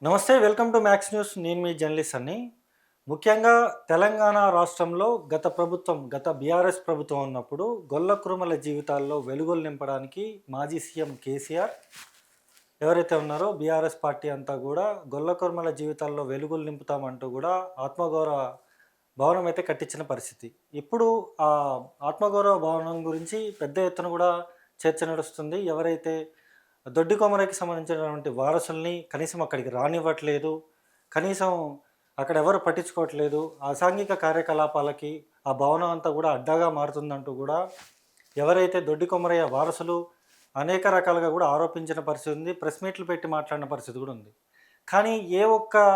నమస్తే, welcome to max news. నేను మీ journalist అన్ని. ముఖ్యంగా తెలంగాణ రాష్ట్రంలో గత బీఆర్ఎస్ ప్రభుత్వం ఉన్నప్పుడు గొల్ల కురుమల జీవితాల్లో వెలుగులు నింపడానికి మాజీ సీఎం కేసీఆర్ ఎవరైతే ఉన్నారో బీఆర్ఎస్ పార్టీ అంతా కూడా గొల్ల కురుమల జీవితాల్లో వెలుగులు నింపుతామంటూ కూడా ఆత్మగౌరవ భవనం అయితే కట్టించిన పరిస్థితి. ఇప్పుడు ఆ ఆత్మగౌరవ భవనం గురించి పెద్ద ఎత్తున కూడా చర్చ నడుస్తుంది. ఎవరైతే దొడ్డి కొమరకి సంబంధించినటువంటి వారసుల్ని కనీసం అక్కడికి రానివ్వట్లేదు, కనీసం అక్కడ ఎవరు పట్టించుకోవట్లేదు, అసాంఘిక కార్యకలాపాలకి ఆ భవనం అంతా కూడా అడ్డాగా మారుతుందంటూ కూడా ఎవరైతే దొడ్డి కొమరయ్య వారసులు అనేక రకాలుగా కూడా ఆరోపించిన పరిస్థితి ఉంది. ప్రెస్ మీట్లు పెట్టి మాట్లాడిన పరిస్థితి కూడా ఉంది. కానీ ఏ ఒక్క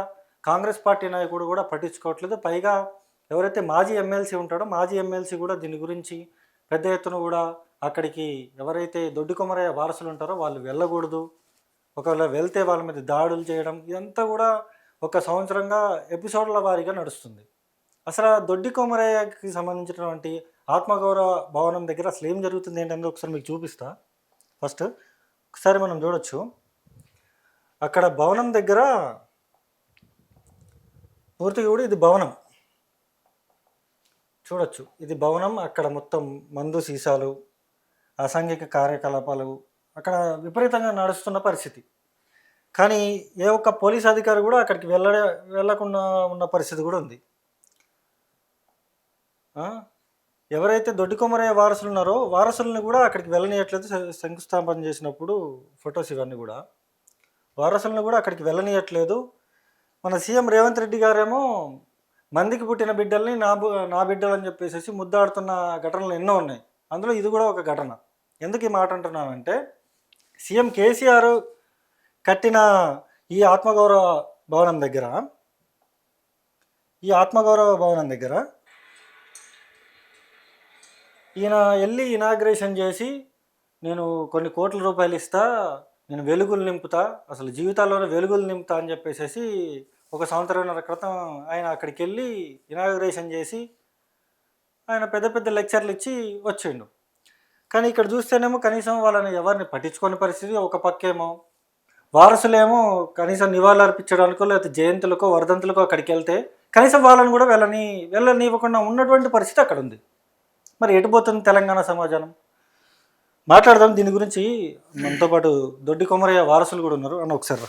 కాంగ్రెస్ పార్టీ నాయకుడు కూడా పట్టించుకోవట్లేదు. పైగా ఎవరైతే మాజీ ఎమ్మెల్సీ ఉంటాడో మాజీ ఎమ్మెల్సీ కూడా దీని గురించి పెద్ద ఎత్తున కూడా అక్కడికి ఎవరైతే దొడ్డి కొమరయ్య వారసులు ఉంటారో వాళ్ళు వెళ్ళకూడదు, ఒకవేళ వెళ్తే వాళ్ళ మీద దాడులు చేయడం, ఇదంతా కూడా ఒక సంవత్సరంగా ఎపిసోడ్ల వారీగా నడుస్తుంది. అసలు దొడ్డి కొమరయ్యకి సంబంధించినటువంటి ఆత్మగౌరవ భవనం దగ్గర అసలు ఏం జరుగుతుంది ఏంటంటే ఒకసారి మీకు చూపిస్తా. ఫస్ట్ ఒకసారి మనం చూడొచ్చు, అక్కడ భవనం దగ్గర పూర్తిగా కూడా ఇది భవనం చూడొచ్చు. ఇది భవనం. అక్కడ మొత్తం మందు సీసాలు, అసాంఘిక కార్యకలాపాలు అక్కడ విపరీతంగా నడుస్తున్న పరిస్థితి. కానీ ఏ ఒక్క పోలీస్ అధికారి కూడా అక్కడికి వెళ్ళకుండా ఉన్న పరిస్థితి కూడా ఉంది. ఎవరైతే దొడ్డి కొమరయ్య వారసులు ఉన్నారో వారసులను కూడా అక్కడికి వెళ్ళనీయట్లేదు. శంకుస్థాపన చేసినప్పుడు ఫొటోస్ ఇవన్నీ కూడా వారసులను కూడా అక్కడికి వెళ్ళనీయట్లేదు. మన సీఎం రేవంత్ రెడ్డి గారేమో మందికి పుట్టిన బిడ్డల్ని నా బిడ్డలు అని చెప్పేసి ముద్దాడుతున్న ఘటనలు ఎన్నో ఉన్నాయి. అందులో ఇది కూడా ఒక ఘటన. ఎందుకు ఈ మాట అంటున్నానంటే, సీఎం కేసీఆర్ కట్టిన ఈ ఆత్మగౌరవ భవనం దగ్గర ఈయన వెళ్ళి ఇనాగ్రేషన్ చేసి నేను కొన్ని కోట్ల రూపాయలు ఇస్తా, నేను వెలుగులు నింపుతా, అసలు జీవితాల్లోనే వెలుగులు నింపుతా అని చెప్పేసి ఒక సంవత్సరంన్నర క్రితం ఆయన అక్కడికి వెళ్ళి ఇనాగ్రేషన్ చేసి ఆయన పెద్ద పెద్ద లెక్చర్లు ఇచ్చి వచ్చిండు. కానీ ఇక్కడ చూస్తేనేమో కనీసం వాళ్ళని ఎవరిని పట్టించుకోని పరిస్థితి. ఒక పక్కేమో వారసులేమో కనీసం నివాళులు అర్పించడానికో లేకపోతే జయంతులకో వర్ధంతులకో అక్కడికి వెళ్తే కనీసం వాళ్ళని కూడా వెళ్ళనివ్వకుండా ఉన్నటువంటి పరిస్థితి అక్కడ ఉంది. మరి ఎటుపోతుంది తెలంగాణ సమాజం? మాట్లాడదాం దీని గురించి. మనతో పాటు దొడ్డి కొమరయ్య వారసులు కూడా ఉన్నారు. అని ఒకసారి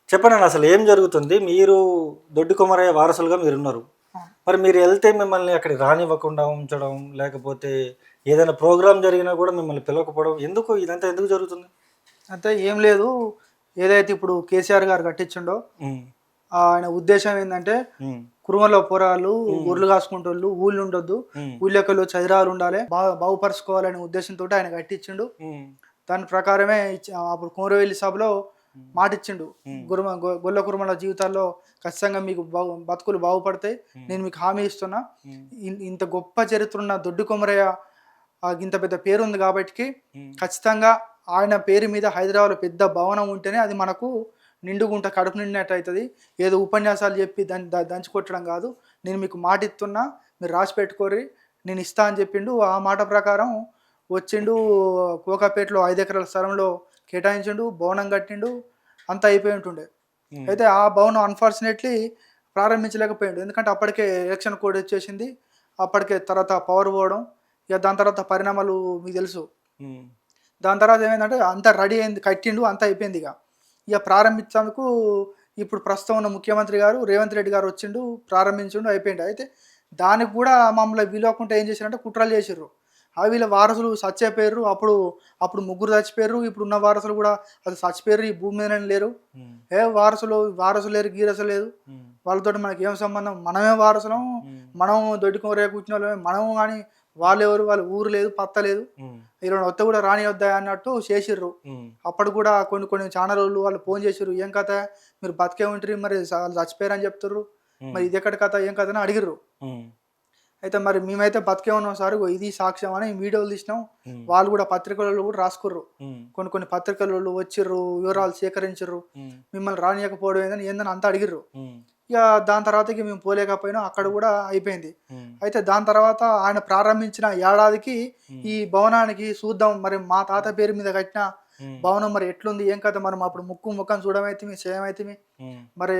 చెప్పండి, అసలు ఏం జరుగుతుంది? మీరు దొడ్డి కొమరయ్య వారసులుగా మీరున్నారు. మరి మీరు వెళ్తే మిమ్మల్ని అక్కడికి రానివ్వకుండా ఉంచడం, లేకపోతే ఏదైనా ప్రోగ్రామ్ జరిగినా కూడా మిమ్మల్ని పిలవకపోవడం, ఇదంతా ఎందుకు జరుగుతుంది? అంటే ఏం లేదు, ఏదైతే ఇప్పుడు కేసీఆర్ గారు కట్టించిండో ఆయన ఉద్దేశం ఏంటంటే కురుమలో పోరాళ్ళు ఊర్లు కాసుకుంటోళ్ళు ఊళ్ళు ఉండొద్దు, ఊళ్ళెక్కలు చదిరాలు ఉండాలి, బాగుపరుచుకోవాలనే ఉద్దేశంతో ఆయన కట్టించిండు. దాని ప్రకారమే అప్పుడు కుమరవెల్లి సభలో మాటిచ్చిండు, గొల్ల కురుమల జీవితాల్లో ఖచ్చితంగా మీకు బతుకులు బాగుపడతాయి, నేను మీకు హామీ ఇస్తున్నా. ఇంత గొప్ప చరిత్ర ఉన్న దొడ్డి కొమరయ్య ఇంత పెద్ద పేరు ఉంది కాబట్టి ఖచ్చితంగా ఆయన పేరు మీద హైదరాబాద్లో పెద్ద భవనం ఉంటేనే అది మనకు నిండుగుంట కడుపు నిండినట్టు అవుతుంది. ఏదో ఉపన్యాసాలు చెప్పి దంచుకొట్టడం కాదు, నేను మీకు మాట ఇస్తున్నా, మీరు రాసి పెట్టుకోర్రి, నేను ఇస్తా అని చెప్పిండు. ఆ మాట ప్రకారం వచ్చిండు. కోకాపేటలో 5 ఎకరాల స్థలంలో కేటాయించిండు, భవనం కట్టిండు, అంతా అయిపోయి ఉంటుండే. అయితే ఆ భవనం అన్ఫార్చునేట్లీ ప్రారంభించలేకపోయిండు. ఎందుకంటే అప్పటికే ఎలక్షన్ కోడ్ వచ్చేసింది, అప్పటికే తర్వాత పవర్ పోవడం, ఇక దాని తర్వాత పరిణామాలు మీకు తెలుసు. దాని తర్వాత ఏమైందంటే అంతా రెడీ అయింది, కట్టిండు, అంతా అయిపోయింది. ఇక ప్రారంభించేందుకు ఇప్పుడు ప్రస్తుతం ఉన్న ముఖ్యమంత్రి గారు రేవంత్ రెడ్డి గారు వచ్చిండు, ప్రారంభించిండు, అయిపోయింది. అయితే దానికి కూడా మమ్మల్ని విలువకుండా ఏం చేశారంటే కుట్రలు చేసిర్రు. అవి వీళ్ళ వారసులు చచ్చిపోయారు. అప్పుడు ముగ్గురు చచ్చిపోయారు, ఇప్పుడు ఉన్న వారసులు కూడా అది చచ్చిపోయారు, ఈ భూమి మీద లేరు. వారసులు లేరు, గీరసు లేదు, వాళ్ళతో మనకి ఏం సంబంధం? మనమే వారసులం, మనం దొడ్డుకోరే కూర్చున్న వాళ్ళమే మనము. కానీ వాళ్ళు ఎవరు? వాళ్ళ ఊరు లేదు, పత్త లేదు, ఇలా వద్ద కూడా రాని వద్దా అన్నట్టు చేసిర్రు. అప్పుడు కూడా కొన్ని ఛానల్ వాళ్ళు ఫోన్ చేసిర్రు, ఏం కథ మీరు బతికే ఉంటారు, మరి వాళ్ళు చచ్చిపోయారని చెప్తారు, మరి ఇది ఎక్కడ కథ, ఏం కథ అని అడిగిర్రు. అయితే మరి మేమైతే బతికే ఉన్నాం సార్, ఇది సాక్ష్యం అని వీడియోలు తీసినాం. వాళ్ళు కూడా పత్రికలలో కూడా రాసుకుర్రు, కొన్ని పత్రికలలో వచ్చిర్రు, వివరాలు సేకరించరు, మిమ్మల్ని రానియకపోవడం ఏందని అంతా అడిగిర్రు. ఇక దాని తర్వాత మేము పోలేకపోయినా, అక్కడ కూడా అయిపోయింది. అయితే దాని తర్వాత ఆయన ప్రారంభించిన ఏడాదికి ఈ భవనానికి చూద్దాం, మరి మా తాత పేరు మీద కట్టిన భవనం మరి ఎట్లుంది ఏం కథ మనం అప్పుడు ముఖం చూడమైతే చేయమైతే మరి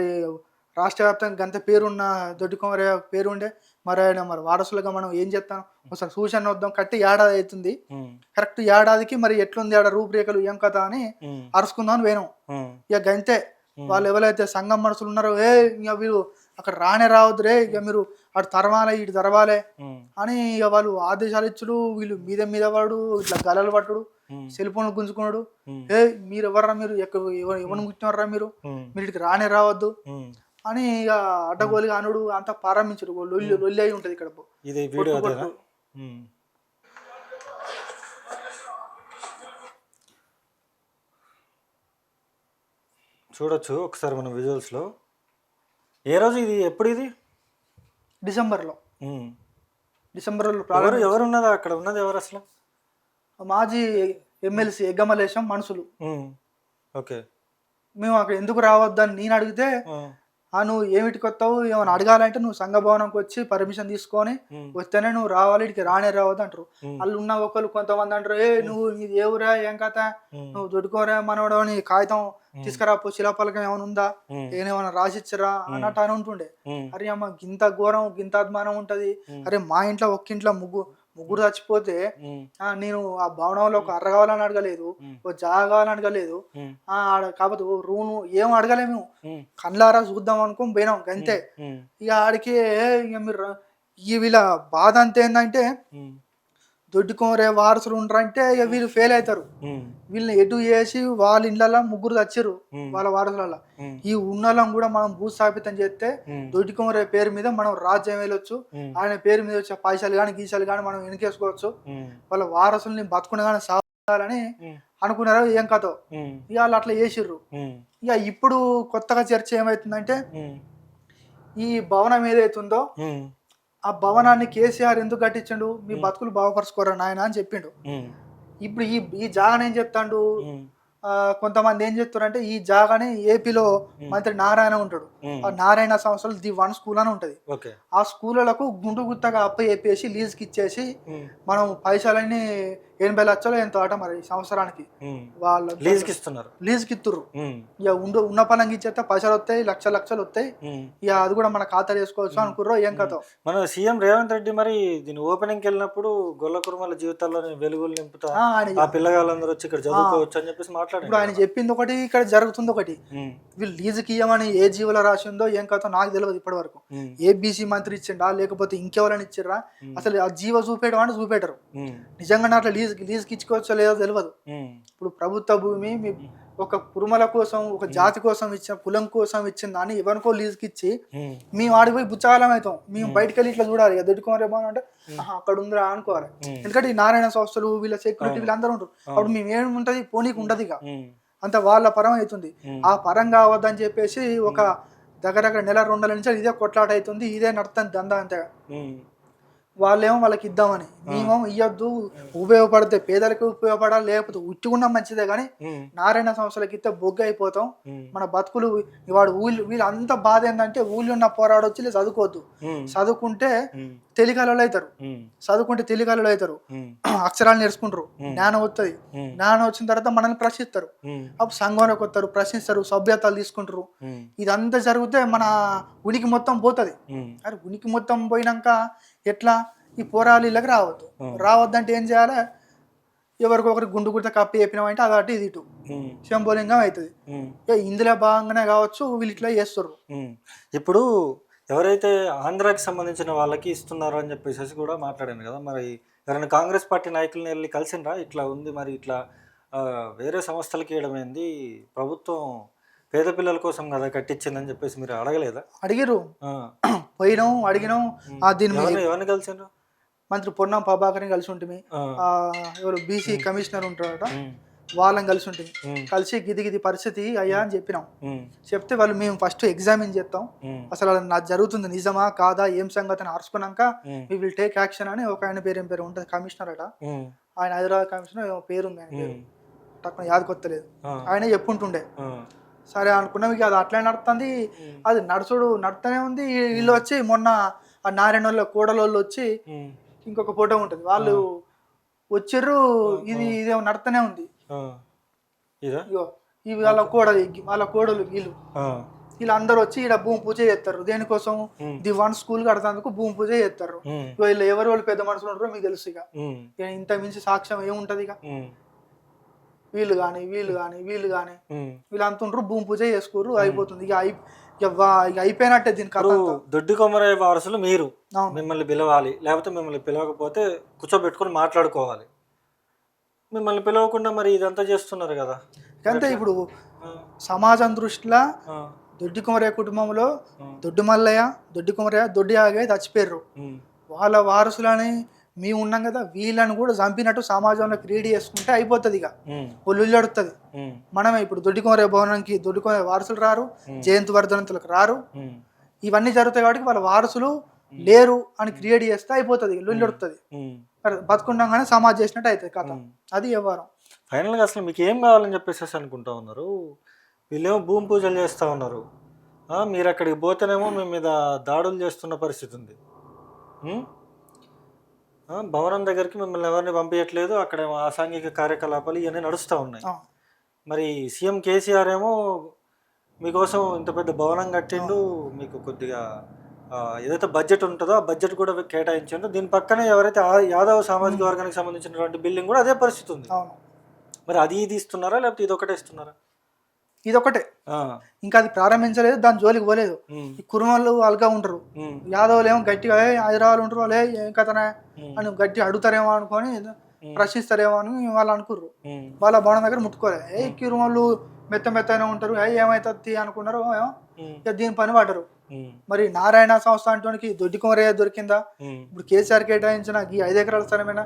రాష్ట్ర వ్యాప్తంగా గంత పేరున్న దొడ్డి కొమరయ్య పేరు ఉండే మరి ఆయన మరి వారసులుగా మనం ఏం చేస్తాం ఒకసారి సూచన వద్దాం కట్టి ఏడాది అవుతుంది కరెక్ట్ ఏడాదికి మరి ఎట్లుంది ఆడ రూపురేఖలు ఏం కథ అని అరుచుకుందాం అని పోయినాం. ఇక గంతే వాళ్ళు ఎవరైతే సంఘం మనుషులు ఉన్నారో ఇక వీళ్ళు అక్కడ రావద్దు రే ఇక మీరు అటు తరవాలే ఇటు తరవాలే అని ఇక వాళ్ళు ఆదేశాలు ఇచ్చుడు వీళ్ళు మీద వాడు ఇట్లా గలలు పట్టుడు సెల్ ఫోన్లు గుంజుకున్నాడు. మీరు ఎవర్రా మీరు ఎవరు ముట్టినవర్రా మీరు ఇటుకి రావద్దు అని ఇక అడ్డగోలుగా అనుడు అంతా ప్రారంభించడు. లొల్లి అయి ఉంటది ఇక్కడ. చూడొచ్చు ఒకసారి మన విజువల్స్లో. ఏ రోజు ఇది, ఎప్పుడు ఇది? డిసెంబర్లో. ఎవరు ఉన్నదా అక్కడ ఉన్నది? ఎవరు అసలు? మాజీ ఎమ్మెల్సీ ఎగ్గమలేశం మనుషులు. ఓకే. మేము అక్కడ ఎందుకు రావద్దని నేను అడిగితే నువ్వు ఏమిటికి వస్తావు ఏమైనా అడగాలంటే నువ్వు సంఘ భవనంకి వచ్చి పర్మిషన్ తీసుకొని వస్తేనే నువ్వు రావాలి, ఇటుకి రావద్దు అంటారు. వాళ్ళు ఉన్న ఒకళ్ళు కొంతమంది అంటారు నువ్వు నీది ఏవురా ఏం కథ నువ్వు దొడ్డుకోరా మనవడు అని కాగితం తీసుకురాపో శిలాపలకం ఏమైనా ఉందా ఏమైనా రాసిచ్చరా అన్నట్టు అని ఉంటుండే. అరే అమ్మ గింత ఘోరం గింత అభిమానం ఉంటది. అరే మా ఇంట్లో ఒక్కింట్లో ముగ్గురు చచ్చిపోతే నేను ఆ భవనంలో ఒక అర్ర కావాలని అడగలేదు, ఓ జాగా కావాలని అడగలేదు, కాకపోతే ఓ రూమ్ ఏం అడగలేము, కళ్ళారా చూద్దాం అనుకోని పోయినాం అంతే. ఇక ఆడికి ఇక మీరు వీళ్ళ బాధ అంతే ఏంటంటే దొడ్డి కొమరే వారసులు ఉంటారంటే ఇక వీళ్ళు ఫెయిల్ అవుతారు. వీళ్ళని ఎటు చేసి వాళ్ళ ఇళ్ళ ముగ్గురు చచ్చిర్రు వాళ్ళ వారసుల. ఈ ఉన్నోళ్ళం కూడా మనం భూస్థాపితం చేస్తే దొడ్డి కొమరే పేరు మీద మనం రాజ్యం వెళ్ళొచ్చు, ఆయన పేరు మీద వచ్చే పైసలు కానీ గీసాలు కానీ మనం వెనకేసుకోవచ్చు, వాళ్ళ వారసుల్ని బతుకుని కానీ సాగాలని అనుకున్నారు. ఏం కథో ఇక వాళ్ళు అట్లా చేసిర్రు. ఇక ఇప్పుడు కొత్తగా చర్చ ఏమవుతుందంటే ఈ భవనం ఏదైతుందో ఆ భవనాన్ని కేసీఆర్ ఎందుకు కట్టించండు, మీ బతుకులు బాగుపరుచుకోరా నాయన అని చెప్పిండు. ఇప్పుడు ఈ జాగాని ఏం చెప్తాడు, కొంతమంది ఏం చెప్తారంటే ఈ జాగాని ఏపీలో మంత్రి నారాయణ ఉంటాడు, ఆ నారాయణ సంస్థలు ది 1 స్కూల్ అని ఉంటది. ఆ స్కూళ్ళకు గుండు గుత్తగా చెప్పేసి లీజ్కి ఇచ్చేసి మనం పైసలన్నీ 80 లక్షలు ఎంతో ఆట మరి సంవత్సరానికి వాళ్ళు లీజ్కి ఇస్తున్నారు. ఇక ఉన్న పనంగా ఇచ్చేస్తే పైసలు వస్తాయి, లక్షలు వస్తాయి, ఇక అది కూడా మన ఖాతా వేసుకోవచ్చు అనుకుర్రో ఏం కథ. మన సీఎం రేవంత్ రెడ్డి మరి దీని ఓపెనింగ్ వెళ్ళినప్పుడు గొల్ల కుర్మల జీవితాల్లో వెలుగులు నింపుతా ఆ పిల్లగాళ్ళందరూ వచ్చి ఇక్కడ చదువుకోవచ్చు అని చెప్పేసి మాట్లాడారు. ఇప్పుడు ఆయన చెప్పింది ఒకటి, ఇక్కడ జరుగుతుంది ఒకటి. వీళ్ళు లీజుకి ఇయ్యమని ఏ జీవులో రాసి ఉందో ఏం కథ నాకు తెలియదు ఇప్పటి వరకు. ఏబీసీ మంత్రి ఇచ్చిండా లేకపోతే ఇంకెవరైనా ఇచ్చిర్రా, అసలు ఆ జీవ చూపేయడం అంటే చూపేటరు. నిజంగా అట్లా లీజుకి ఇచ్చుకోవచ్చో లేదో తెలియదు. ఇప్పుడు ప్రభుత్వ భూమి ఒక కురుమల కోసం ఒక జాతి కోసం ఇచ్చిన కులం కోసం ఇచ్చిన దాన్ని ఎవరికో లీజుకి ఇచ్చి మేము ఆడిపోయి బుచ్చకాలం అవుతాం. మేము బయటకు వెళ్ళి ఇట్లా చూడాలి దొడ్డుకోమరే అంటే అక్కడ ఉందిరా అనుకోవాలి. ఎందుకంటే ఈ నారాయణ సంస్థలు వీళ్ళ సెక్యూరిటీ వీళ్ళందరూ ఉంటారు. అప్పుడు మేము ఏముంటది పోనీకి ఉండదు, ఇక అంత వాళ్ళ పరం అవుతుంది. ఆ పరం కావద్దని చెప్పేసి ఒక దగ్గర 1-2 నెలల నుంచి ఇదే కొట్లాట అవుతుంది, ఇదే నడుతుంది దందా అంతే. వాళ్ళేమో వాళ్ళకి ఇద్దామని, మేమేమో ఇయ్యొద్దు, ఉపయోగపడితే పేదలకు ఉపయోగపడాలి, లేకపోతే ఉట్టుకున్నా మంచిదే కానీ నారాయణ సంస్థలకి ఇస్తే బొగ్గు అయిపోతాం, మన బతుకులు వాడు వీళ్ళు అంత బాధ ఏంటంటే ఊళ్ళో ఉన్న పోరాడొచ్చి చదువుకోవద్దు, చదువుకుంటే తెలికలలో అవుతారు, అక్షరాలు నేర్చుకుంటారు, జ్ఞానం వస్తుంది, జ్ఞానం వచ్చిన తర్వాత మనల్ని ప్రశ్నిస్తారు, అప్పుడు సంఘంలోకి వస్తారు, ప్రశ్నిస్తారు, సభ్యతలు తీసుకుంటారు. ఇదంతా జరిగితే మన ఉనికి మొత్తం పోతుంది. అరే ఉనికి మొత్తం పోయినాక ఎట్లా ఈ పోరాలీళ్ళకి రావద్దంటే ఏం చేయాలి, ఎవరికొకరికి గుండు గుర్త కప్పి చెప్పినామంటే అది అటు ఇది ఇటు శంభోలింగం అవుతుంది. ఇందులో భాగంగానే కావచ్చు వీళ్ళు ఇట్లా చేస్తారు. ఇప్పుడు ఎవరైతే ఆంధ్రాకి సంబంధించిన వాళ్ళకి ఇస్తున్నారు అని చెప్పేసి కూడా మాట్లాడాను కదా, మరి ఎవరైనా కాంగ్రెస్ పార్టీ నాయకులను వెళ్ళి కలిసిండ్రా ఇట్లా ఉంది మరి ఇట్లా వేరే సంస్థలకి ఇవ్వడం ఏంది, ప్రభుత్వం పేద పిల్లల కోసం కదా కట్టించిందని చెప్పేసి మీరు అడగలేదా? అడిగిరు, పోయినాం అడిగినాం. దీని ఎవరిని కలిసిండ్రు? మంత్రి పొన్నం ప్రభాకర్ని కలిసి ఉంటుంది, ఎవరు బీసీ కమిషనర్ ఉంటారట వాళ్ళని కలిసి ఉంటుంది. కలిసి గిది పరిస్థితి అయ్యా అని చెప్పినాం. చెప్తే వాళ్ళు మేము ఫస్ట్ ఎగ్జామిన్ చేస్తాం, అసలు నాకు జరుగుతుంది నిజమా కాదా ఏం సంగతి అని అరుచుకున్నాక వి విల్ టేక్ యాక్షన్ అని ఒక ఆయన పేరు ఏం పేరు ఉంటుంది కమిషనర్ అట, ఆయన హైదరాబాద్ కమిషనర్ పేరు ఉంది, ఆయన పేరు తక్కువ యాద కొత్తలేదు, ఆయన చెప్పుంటుండే. సరే అనుకున్నాం, ఇక అది అట్లా నడుస్తుంది, అది నడుతూనే ఉంది. వీళ్ళు వచ్చి మొన్న ఆ నారాయణ వాళ్ళ కోడలోళ్ళు వచ్చి ఇంకొక ఫోటో ఉంటుంది, వాళ్ళు వచ్చిర్రు, ఇదేమో నడుతూనే ఉంది. ఇదా ఇగో ఇవి వాళ్ళ కోడలు వీళ్ళు వీళ్ళందరూ వచ్చి ఇక్కడ భూమి పూజ చేస్తారు. దేనికోసం? ది వన్ స్కూల్ కడతాందుకు భూమి పూజ చేస్తారు. వీళ్ళు ఎవరు వాళ్ళు పెద్ద మనుషులు ఉంటారో మీకు తెలుసు. ఇక ఇంత మించి సాక్ష్యం ఏముంటది? ఇక వీళ్ళు కానీ వీళ్ళంతా ఉంటారు, భూమి పూజ చేసుకోరు, అయిపోతుంది. ఇక అయిపోయినట్టే దీని కథ. దొడ్డి కొమరయ్య వారసులు మీరు మిమ్మల్ని పిలవాలి, లేకపోతే మిమ్మల్ని పిలవకపోతే కూర్చోబెట్టుకుని మాట్లాడుకోవాలి. మిమ్మల్ని పిలవకుండా మరి ఇదంతా చేస్తున్నారు కదా. అంటే ఇప్పుడు సమాజం దృష్టిలో దొడ్డి కొమరయ్య కుటుంబంలో దొడ్డి మల్లయ్య, దొడ్డి కొమరయ్య, దొడ్డి ఆగయ్య చచ్చిపోయారు. వాళ్ళ వారసులని మేము ఉన్నాం కదా, వీళ్ళని కూడా చంపినట్టు సమాజంలో క్రియేట్ చేసుకుంటే అయిపోతుంది. ఇక ఒళ్ళు అడుగుతుంది. మనమే ఇప్పుడు దొడ్డి కొమరయ్య భవనానికి దొడ్డి కొమరయ్య వారసులు రారు, జయంతి వర్ధనంతులకు రారు. ఇవన్నీ జరుగుతాయి కాబట్టి వాళ్ళ వారసులు లేరు అని క్రియేట్ చేస్తే అయిపోతుంది. లొల్లి అడుగుతుంది. బతుకుండగానే సమాజ్ చేసినట్టు అవుతుంది కథ. అది వ్యవహారం. ఫైనల్గా అసలు మీకు ఏం కావాలని చెప్పేసి అనుకుంటా ఉన్నారు? వీళ్ళేమో భూమి పూజలు చేస్తూ ఉన్నారు, మీరు అక్కడికి పోతేనేమో మీ మీద దాడులు చేస్తున్న పరిస్థితి ఉంది. భవనం దగ్గరికి మిమ్మల్ని ఎవరిని పంపించట్లేదు, అక్కడ అసాంఘిక కార్యకలాపాలు ఇవన్నీ నడుస్తూ ఉన్నాయి. మరి సీఎం కేసీఆర్ ఏమో మీకోసం ఇంత పెద్ద భవనం కట్టిండు, మీకు కొద్దిగా ఏదైతే బడ్జెట్ ఉంటుందో ఆ బడ్జెట్ కూడా కేటాయించండు. దీని పక్కనే ఎవరైతే యాదవ సామాజిక వర్గానికి సంబంధించినటువంటి బిల్డింగ్ కూడా అదే పరిస్థితి ఉంది. మరి అది ఇది ఇస్తున్నారా, లేకపోతే ఇది ఒకటే ఇస్తున్నారా? ఇదొకటే. ఇంకా అది ప్రారంభించలేదు, దాని జోలికి పోలేదు. ఈ కురుమలు అల్గా ఉంటారు, యాదవులు ఏమో గట్టిగా హైదరాబాద్ ఉంటారు, వాళ్ళే ఏం కథనే అని గట్టి అడుగుతారేమో అనుకొని ప్రశ్నిస్తారేమో అని వాళ్ళు అనుకుర్రు. వాళ్ళ భవనం దగ్గర ముట్టుకోలే. కురుమలు మెత్తనే ఉంటారు, ఏమైతుంది అనుకున్నారు. దీని పని పడ్డరు. మరి నారాయణ సంస్థ అంటానికి దొడ్డి కొమరయ్య దొరికిందా? ఇప్పుడు కేసీఆర్ కేటాయించిన ఈ 5 ఎకరాల స్థలమైనా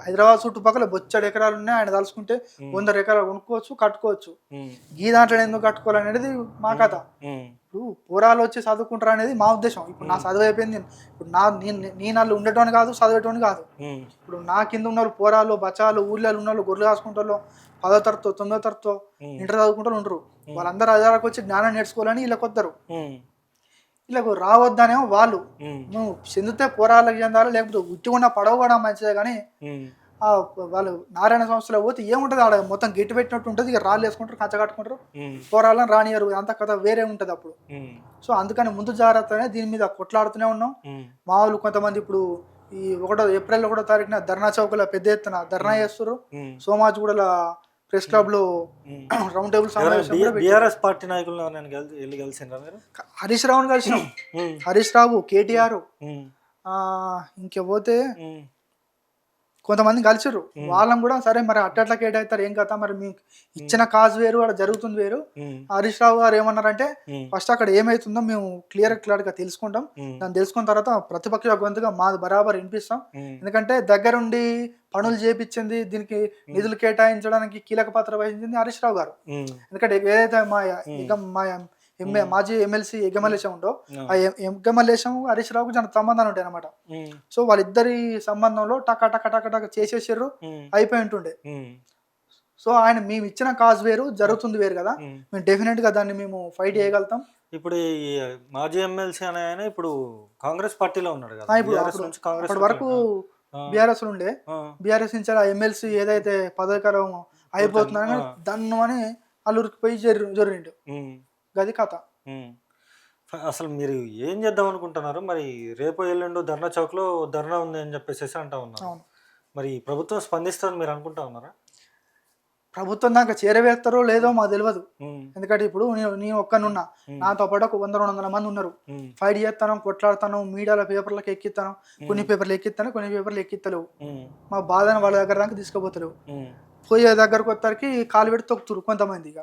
హైదరాబాద్ చుట్టుపక్కల బొచ్చడి ఎకరాలు ఉన్నాయి. ఆయన తలుసుకుంటే 100 ఎకరాలు కొనుక్కోవచ్చు, కట్టుకోవచ్చు. ఈ దాంట్లో ఎందుకు కట్టుకోవాలనేది మా కథ. ఇప్పుడు పోరాలు వచ్చి చదువుకుంటారు అనేది మా ఉద్దేశం. ఇప్పుడు నా చదువు అయిపోయింది. ఇప్పుడు నేను వాళ్ళు ఉండేటోని కాదు, చదివేటోని కాదు. ఇప్పుడు నా కింద ఉన్న వాళ్ళు పోరాలు, బచాలు, ఊళ్ళో ఉన్న వాళ్ళు, గొర్రెలు కాసుకుంటారు, 10వ తరగతో 9వ తరగతో ఇంటర్ చదువుకుంటూ ఉంటారు. వాళ్ళందరూ హైదరాబాద్కి వచ్చి జ్ఞానం నేర్చుకోవాలని వీళ్ళకి వస్తారు. వీళ్ళకు రావద్దనేమో వాళ్ళు. నువ్వు చెందితే పోరాళ్ళకి చెందాలి, లేకపోతే ఉట్టిగున్న పడవ కూడా మంచిదే. కానీ వాళ్ళు నారాయణ సంస్థలో పోతే ఏముంటుంది? ఆడ మొత్తం గిట్టు పెట్టినట్టు ఉంటుంది. ఇక రాళ్ళు వేసుకుంటారు, కచ్చ కట్టుకుంటారు, పోరాళ్ళని రానియరు. అంత కథ వేరే ఉంటుంది అప్పుడు. సో అందుకని ముందు జాగ్రత్తనే దీని మీద కొట్లాడుతూనే ఉన్నాం. మా వాళ్ళు కొంతమంది ఇప్పుడు ఈ ఏప్రిల్ 1వ తారీఖున ధర్నా చౌకలో పెద్ద ఎత్తున ధర్నా చేస్తారు. సోమాజిగూడల ప్రెస్ క్లబ్ లో రౌండ్ టేబుల్ సమావేశం. పార్టీ నాయకులు హరీష్ రావుని కలిసినాం. హరీష్ రావు, కేటీఆర్, ఇంకపోతే కొంతమంది కలిసిర్రు. వాళ్ళని కూడా సరే మరి అట్లా కేటాయిస్తారు ఏం కదా, మరి మీకు ఇచ్చిన కాజ్ వేరు, అక్కడ జరుగుతుంది వేరు. హరీష్ రావు గారు ఏమన్నారంటే ఫస్ట్ అక్కడ ఏమైతుందో మేము క్లియర్ గా తెలుసుకుంటాం. దాన్ని తెలుసుకున్న తర్వాత ప్రతిపక్ష గొంతుగా మాది బరాబర్ వినిపిస్తాం. ఎందుకంటే దగ్గరుండి పనులు చేపించింది, దీనికి నిధులు కేటాయించడానికి కీలక పాత్ర వహించింది హరీష్ రావు గారు. ఎందుకంటే ఏదైతే మాజీ ఎమ్మెల్సీ ఎగ్గమల్లేశం ఉండో, ఆ ఎగ్గమల్లేశం హరీష్ రావుకు చాలా సంబంధాలు ఉంటాయి అనమాట. సో వాళ్ళిద్దరి సంబంధంలో టక చేసేసారు, అయిపోయి ఉంటుండే. సో ఆయన మేము ఇచ్చిన కాజ్ వేరు, జరుగుతుంది వేరు కదా. మేము డెఫినెట్ గా దాన్ని మేము ఫైట్ చేయగలుగుతాం. ఇప్పుడు ఈ మాజీ ఎమ్మెల్సీ అనే ఆయన ఇప్పుడు కాంగ్రెస్ పార్టీలో ఉన్నాడు కదా. అప్పటి వరకు బీఆర్ఎస్ ఉండే, బీఆర్ఎస్ నుంచి ఆ ఎమ్మెల్సీ ఏదైతే పదవికాలం అయిపోతుందని దన్ను అని అల్లూరికి పోయి జరిగిండు. గది కథ. అసలు మీరు ఏం చేద్దాం అనుకుంటున్నారు? మరి రేపు ఎల్లుండు ధర్నా చౌక్ లో ధర్నా ఉంది అని చెప్పేసి అంటా ఉన్నారు. మరి ప్రభుత్వం స్పందిస్తుందని మీరు అనుకుంటా ఉన్నారా? ప్రభుత్వం దాకా చేరవేస్తారో లేదో మాకు తెలియదు. ఎందుకంటే ఇప్పుడు నేను ఒక్కనున్నా, నాతో పాటు ఒక 100-200 మంది ఉన్నారు. ఫైట్ చేస్తాను, కొట్లాడుతాను, మీడియాలో పేపర్లకు ఎక్కిస్తాను. కొన్ని పేపర్లు ఎక్కిస్తాను, కొన్ని పేపర్లు ఎక్కిస్తలేవు. మా బాధను వాళ్ళ దగ్గర దాకా తీసుకుపోతలేవు. పోయే దగ్గరకు వచ్చరికి కాలు పెట్టి తొక్కుతురు కొంతమంది. ఇక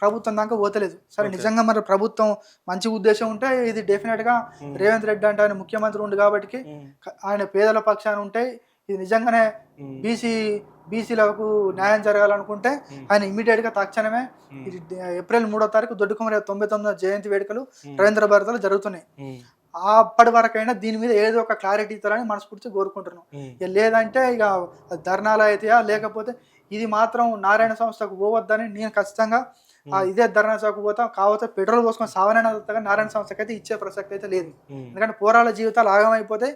ప్రభుత్వం దాకా పోతలేదు. సరే నిజంగా మరి ప్రభుత్వం మంచి ఉద్దేశం ఉంటే ఇది డెఫినెట్ గా రేవంత్ రెడ్డి అంటే ఆయన ముఖ్యమంత్రి ఉండు కాబట్టి ఆయన పేదల పక్షాన ఉంటే ఇది నిజంగానే బీసీలకు న్యాయం జరగాలనుకుంటే ఆయన ఇమీడియట్ గా తక్షణమే ఏప్రిల్ 3వ తారీఖు దొడ్డి కొమరయ్య 99వ జయంతి వేడుకలు రవీంద్ర భారతిలో జరుగుతున్నాయి. అప్పటి వరకైనా దీని మీద ఏదో ఒక క్లారిటీ ఇస్తారని మనస్ఫూర్తిగా కోరుకుంటున్నాం. లేదంటే ఇక ధర్నాలు అయితాయా, లేకపోతే ఇది మాత్రం నారాయణ సంస్థకు పోవద్దని నేను ఖచ్చితంగా ఇదే ధర్నా చౌక్ పోతాం కాకపోతే పెట్రోల్ పోసుకొని సావనైనా వస్తా నారాయణ సంస్థకి అయితే ఇచ్చే ప్రసక్తి అయితే లేదు. ఎందుకంటే పోరాళ్ళ జీవితాలు ఆగమైపోతే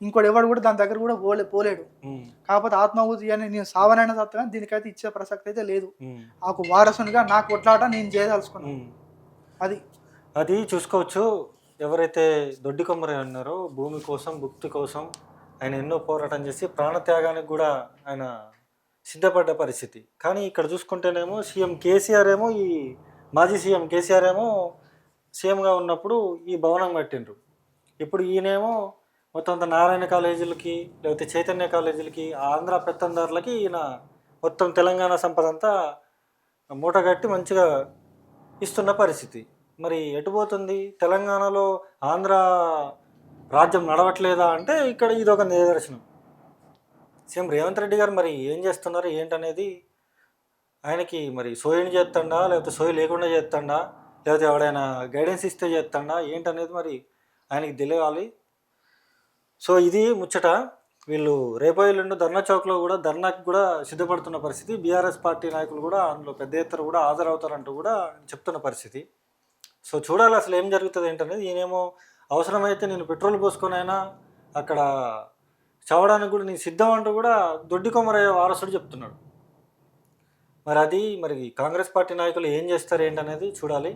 ఇంకోటి ఎవడు కూడా దాని దగ్గర కూడా పోలేడు. కాకపోతే ఆత్మాహుతి అని నేను సావనైనా వస్తా దీనికైతే ఇచ్చే ప్రసక్తి అయితే లేదు. నాకు వారసునిగా నాకు కొట్లాట నేను చేయదలుచుకున్నాను. అది చూసుకోవచ్చు. ఎవరైతే దొడ్డి కొమ్మరి ఉన్నారో భూమి కోసం భుక్తి కోసం ఆయన ఎన్నో పోరాటం చేసి ప్రాణత్యాగానికి కూడా ఆయన సిద్ధపడ్డ పరిస్థితి. కానీ ఇక్కడ చూసుకుంటేనేమో సీఎం కేసీఆర్ ఏమో ఈ మాజీ సీఎం కేసీఆర్ ఏమో సీఎంగా ఉన్నప్పుడు ఈ భవనం కట్టిండ్రు. ఇప్పుడు ఈయనేమో మొత్తం అంత నారాయణ కాలేజీలకి లేకపోతే చైతన్య కాలేజీలకి ఆంధ్ర పెత్తందారులకి ఈయన మొత్తం తెలంగాణ సంపద అంతా మూటగట్టి మంచిగా ఇస్తున్న పరిస్థితి. మరి ఎటుపోతుంది? తెలంగాణలో ఆంధ్ర రాజ్యం నడవట్లేదా అంటే ఇక్కడ ఇది ఒక నిదర్శనం. సీఎం రేవంత్ రెడ్డి గారు మరి ఏం చేస్తున్నారు ఏంటనేది ఆయనకి మరి సోయిని చేస్తాడా లేకపోతే సోయి లేకుండా చేస్తాడా లేకపోతే ఎవడైనా గైడెన్స్ ఇస్తే చేస్తాడా ఏంటనేది మరి ఆయనకి తెలియాలి. సో ఇది ముచ్చట. వీళ్ళు రేపో ఎల్లుండి ధర్నా చౌక్లో కూడా ధర్నాకి కూడా సిద్ధపడుతున్న పరిస్థితి. బీఆర్ఎస్ పార్టీ నాయకులు కూడా అందులో పెద్ద ఎత్తున కూడా హాజరవుతారంటూ కూడా చెప్తున్న పరిస్థితి. సో చూడాలి అసలు ఏం జరుగుతుంది ఏంటనేది. ఈయనేమో అవసరమైతే నేను పెట్రోల్ పోసుకొని అయినా అక్కడ చావడానికి కూడా నేను సిద్ధం అంటూ కూడా దొడ్డి కొమరయ్య వారసుడు చెప్తున్నాడు. మరి అది మరి కాంగ్రెస్ పార్టీ నాయకులు ఏం చేస్తారు ఏంటనేది చూడాలి.